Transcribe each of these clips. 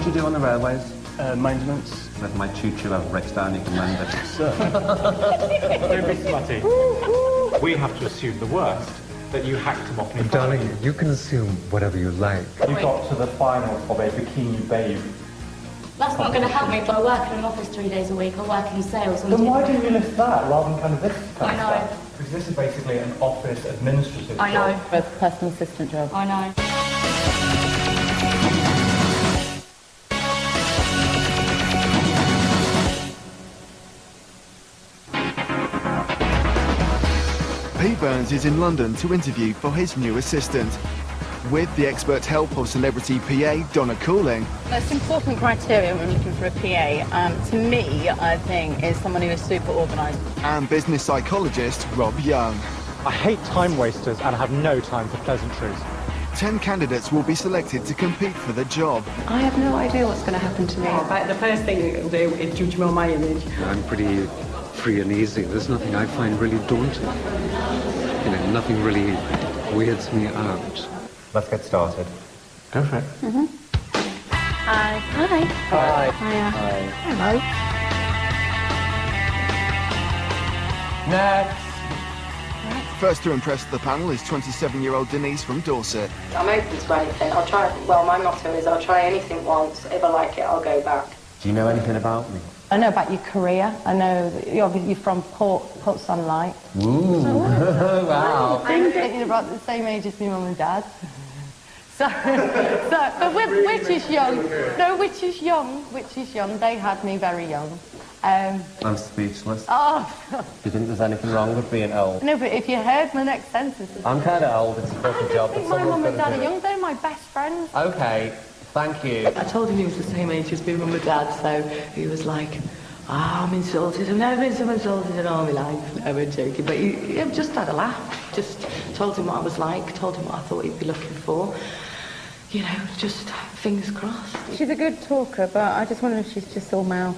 What do you do on the railways? Maintenance. If my choo-choo ever breaks down, you can mend it. Don't be smutty. We have to assume the worst, that you hacked him off in Darling, you can assume whatever you like. You got to the final of a Bikini Babe. That's not going to help me if I work in an office 3 days a week or work in sales. Then why didn't you list that rather than kind of this kind I of stuff? Because this is basically an office administrative I know. job. A personal assistant job. I know. Pete Burns is in London to interview for his new assistant. With the expert help of celebrity PA Donna Cooling. Most important criteria when looking for a PA, to me, I think, is someone who is super organised. And business psychologist Rob Young. I hate time wasters and I have no time for pleasantries. 10 candidates will be selected to compete for the job. I have no idea what's going to happen to me. But the first thing it'll do is judge me on my image. I'm pretty free and easy. There's nothing I find really daunting. You know, nothing really weirds me out. Let's get started. Go for it. Hi. Hi. Hi. Hiya. Hi. Hello. Next. First to impress the panel is 27-year-old Denise from Dorset. I'm open to anything. I'll try, well, my motto is I'll try anything once. If I like it, I'll go back. Do you know anything about me? I know about your career. I know that you're from Port Sunlight. Ooh. Wow. You're about the same age as my mum and dad. But which is young? No, which is young? They had me very young. I'm speechless. Oh. Do you think there's anything wrong with being old? No, but if you heard my next sentence... I'm kind of old. It's a fucking job. I think my mum and dad are young. They're my best friends. Okay. Thank you. I told him he was the same age as my mum and dad, so he was like, I'm insulted. I've never been so insulted in all my life. I was joking, but he just had a laugh. Just told him what I was like, told him what I thought he'd be looking for. You know, just fingers crossed. She's a good talker, but I just wonder if she's just all mouth.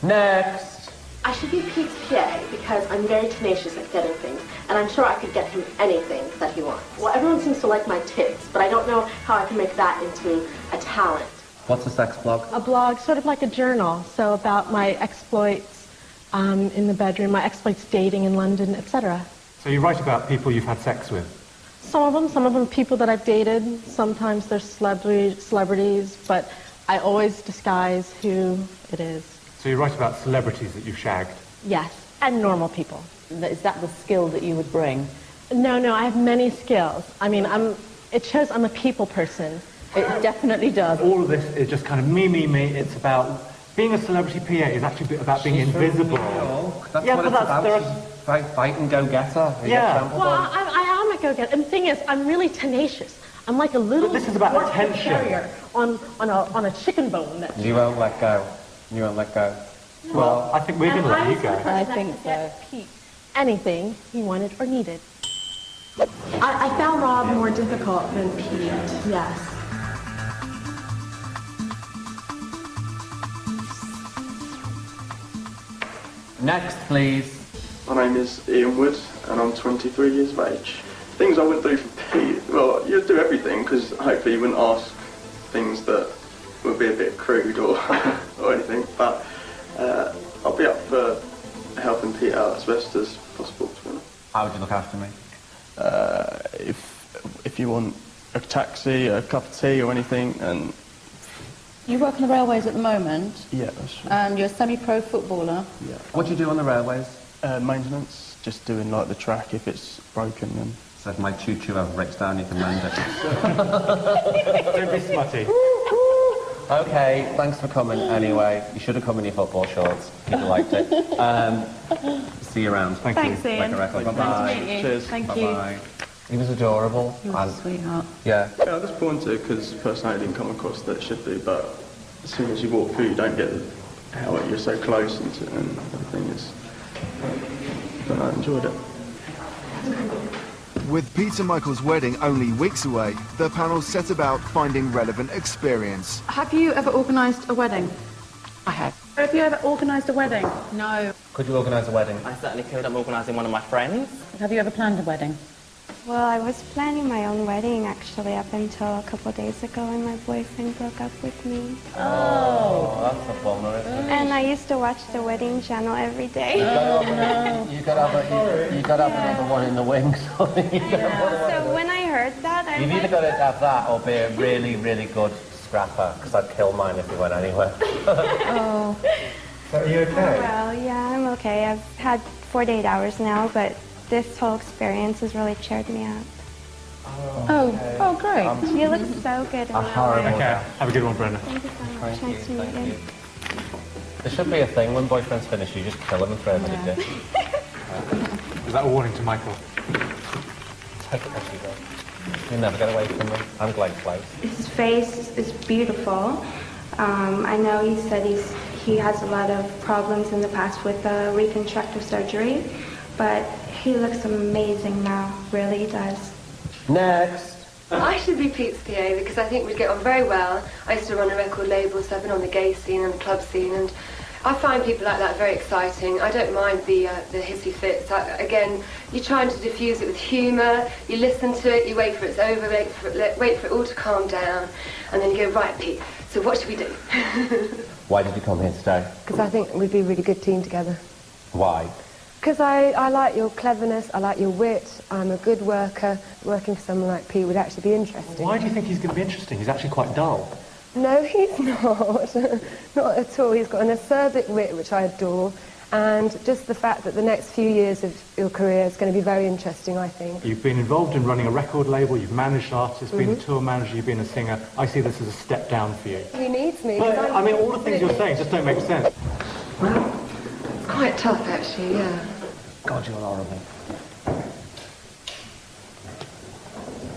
Next. I should be Pete's PA because I'm very tenacious at getting things, and I'm sure I could get him anything that he wants. Well, everyone seems to like my tips, but I don't know how I can make that into a talent. What's a sex blog? A blog, sort of like a journal, so about my exploits in the bedroom, my exploits dating in London, etc. So you write about people you've had sex with? Some of them people that I've dated. Sometimes they're celebrities, but I always disguise who it is. So you write about celebrities that you've shagged? Yes, and normal people. Is that the skill that you would bring? No, I have many skills. I mean, it shows I'm a people person. It definitely does. All of this is just kind of me. It's about being a celebrity PA is actually about being invisible. That's Yeah, what but it's that's about. Fight and go getter. Yeah. Well, I am a go-getter. And the thing is, I'm really tenacious. I'm like a little But this is about horse attention. terrier on a chicken bone. You won't let go. You won't let go. Well, I think we're going to let you go. I think so. Pete anything he wanted or needed. I found Rob more difficult than Pete, yes. Next, please. My name is Ian Wood, and I'm 23 years of age. Things I wouldn't do for Pete, well, you'd do everything, because hopefully you wouldn't ask things that would be a bit crude or or anything, but I'll be up for helping Pete out as best as possible, to be honest. How would you look after me? If you want a taxi, a cup of tea or anything, and... You work on the railways at the moment? Yeah, that's true. You're a semi-pro footballer? Yeah. What do you do on the railways? Maintenance, just doing like the track if it's broken and... So if my choo-choo ever breaks down, you can mend it. Don't be smutty. Okay, thanks for coming anyway. You should have come in your football shorts. People liked it. See you around. Thanks, Ian. Bye-bye. Nice to meet you. Cheers. Thank Bye-bye. you. He was adorable. You're a sweetheart. Yeah. Yeah, I just wanted because personality didn't come across that it should do, but as soon as you walk through, you don't get how you're so close and everything is... But I enjoyed it. With Pete and Michael's wedding only weeks away, the panel set about finding relevant experience. Have you ever organised a wedding? I have. Have you ever organised a wedding? No. Could you organise a wedding? I certainly could. I'm organising one of my friends. Have you ever planned a wedding? Well, I was planning my own wedding actually up until a couple of days ago when my boyfriend broke up with me. Oh, that's a bummer, isn't it? And I used to watch the wedding channel every day. You got to have another one in the wings. So when I heard that, I You've either got to have that or be a really, really good scrapper, because I'd kill mine if we went anywhere. Oh. So are you okay? Well, yeah, I'm okay. I've had 48 hours now, but this whole experience has really cheered me up. Oh, great. You look so good. Okay, have a good one, Brenda. Thank you so much. Nice to meet you. There should be a thing when boyfriends finish, you just kill them and throw them in a ditch. Is that a warning to Michael? Take it as you go. You'll never get away from me. I'm Glenn Close. His face is beautiful. I know he said he has a lot of problems in the past with reconstructive surgery, but he looks amazing now, really he does. Next. I should be Pete's PA because I think we'd get on very well. I used to run a record label, so I've been on the gay scene and the club scene, and I find people like that very exciting. I don't mind the hissy fits. Again, you're trying to diffuse it with humour, you listen to it, you wait for it's over, wait for it all to calm down, and then you go, right, Pete, so what should we do? Why did you come here today? Because I think we'd be a really good team together. Why? Because I like your cleverness, I like your wit, I'm a good worker. Working for someone like Pete would actually be interesting. Why do you think he's going to be interesting? He's actually quite dull. No, he's not. Not at all. He's got an acerbic wit, which I adore, and just the fact that the next few years of your career is going to be very interesting, I think. You've been involved in running a record label, you've managed artists, been a tour manager, you've been a singer. I see this as a step down for you. He needs me. But, I mean, all the things you're saying just don't make sense. Well, it's quite tough, actually, yeah. God, you're horrible.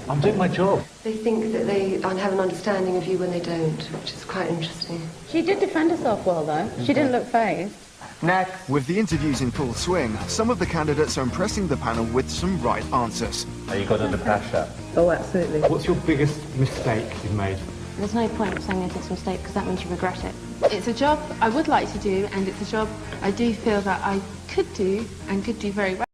I'm doing my job. They think that they have an understanding of you when they don't, which is quite interesting. She did defend herself well, though. She didn't look phased. Next. With the interviews in full swing, some of the candidates are impressing the panel with some right answers. Are you good under pressure? Oh, absolutely. What's your biggest mistake you've made? There's no point saying it's a mistake because that means you regret it. It's a job I would like to do, and it's a job I do feel that I could do and could do very well.